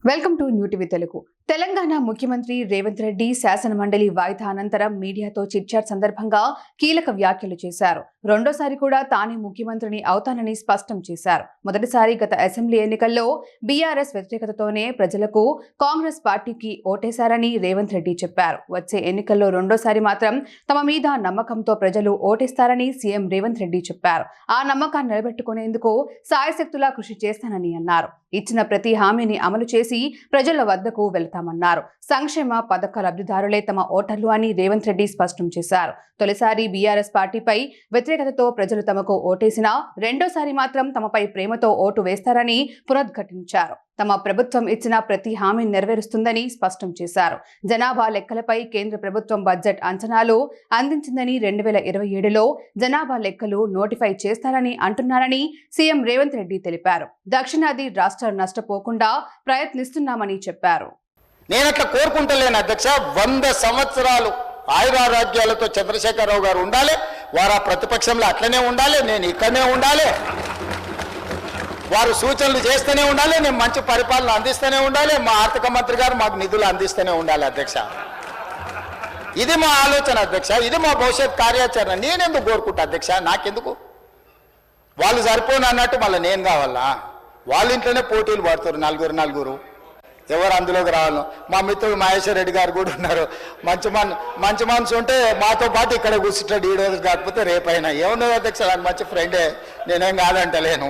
Welcome to new TV Telugu. Telangana ముఖ్యమంత్రి రేవంత్ రెడ్డి శాసన మండలి వాయిదా అనంతరం మీడియాతో చిట్చాట్ సందర్భంగా కీలక వ్యాఖ్యలు చేశారు. రెండోసారి కూడా తానే ముఖ్యమంత్రిని అవుతానని స్పష్టం చేశారు. మొదటిసారి గత అసెంబ్లీ ఎన్నికల్లో బీఆర్ఎస్ వ్యతిరేకతతోనే ప్రజలకు కాంగ్రెస్ పార్టీకి ఓటేశారని రేవంత్ రెడ్డి చెప్పారు. వచ్చే ఎన్నికల్లో రెండోసారి మాత్రం తమ మీద నమ్మకంతో ప్రజలు ఓటేస్తారని సీఎం రేవంత్ రెడ్డి చెప్పారు. ఆ నమ్మకాన్ని నిలబెట్టుకునేందుకు సాయశక్తులా కృషి చేస్తానని అన్నారు. ఇచ్చిన ప్రతి హామీని అమలు చేసి ప్రజల వద్దకు వెళ్తామన్నారు. సంక్షేమ పథకాల లబ్ధిదారులే తమ ఓటర్లు అని రేవంత్ రెడ్డి స్పష్టం చేశారు. తొలిసారి బీఆర్ఎస్ పార్టీపై వ్యతిరేకతతో ప్రజలు తమకు ఓటేసినా రెండోసారి మాత్రం తమపై ప్రేమతో ఓటు వేస్తారని పునరుద్ఘాటించారు. తమ ప్రభుత్వం ఇచ్చిన ప్రతి హామీని నెరవేరుస్తుందని స్పష్టం చేశారు. జనాభా లెక్కలపై కేంద్ర ప్రభుత్వం బడ్జెట్ అంచనాలు అందించిందని 2027లో జనాభా లెక్కలు నోటిఫై చేస్తారని అంటున్నారని సీఎం రేవంత్ రెడ్డి తెలిపారు. దక్షిణాది రాష్ట్రాలు నష్టపోకుండా ప్రయత్నిస్తున్నామని చెప్పారు. నేను అట్లా కోరుకుంటలేను అధ్యక్ష. 100 సంవత్సరాలు ఆయురారోగ్యాలతో చంద్రశేఖరరావు గారు ఉండాలి. వారు ఆ ప్రతిపక్షంలో అట్లనే ఉండాలి, నేను ఇక్కడనే ఉండాలి. వారు సూచనలు చేస్తూనే ఉండాలి, నేను మంచి పరిపాలన అందిస్తూనే ఉండాలి. మా ఆర్థిక మంత్రి గారు మాకు నిధులు అందిస్తూనే ఉండాలి అధ్యక్ష. ఇది మా ఆలోచన అధ్యక్ష, ఇది మా భవిష్యత్ కార్యాచరణ. నేనెందుకు కోరుకుంటా అధ్యక్ష? నాకెందుకు? వాళ్ళు సరిపోను అన్నట్టు మళ్ళీ నేను కావాలా? వాళ్ళ ఇంట్లోనే పోటీలు పడుతారు నలుగురు. ఎవరు అందులోకి రావాలి? మా మిత్రుడు మహేశ్వర్ రెడ్డి గారు కూడా ఉన్నారు. మంచి మనసు ఉంటే మాతో పాటు ఇక్కడ కూర్చుంటాడు. ఈ రోజు కాకపోతే రేపైనా. ఏమున్నది అధ్యక్ష, నాకు మంచి ఫ్రెండే, నేనేం కాదంటలేను.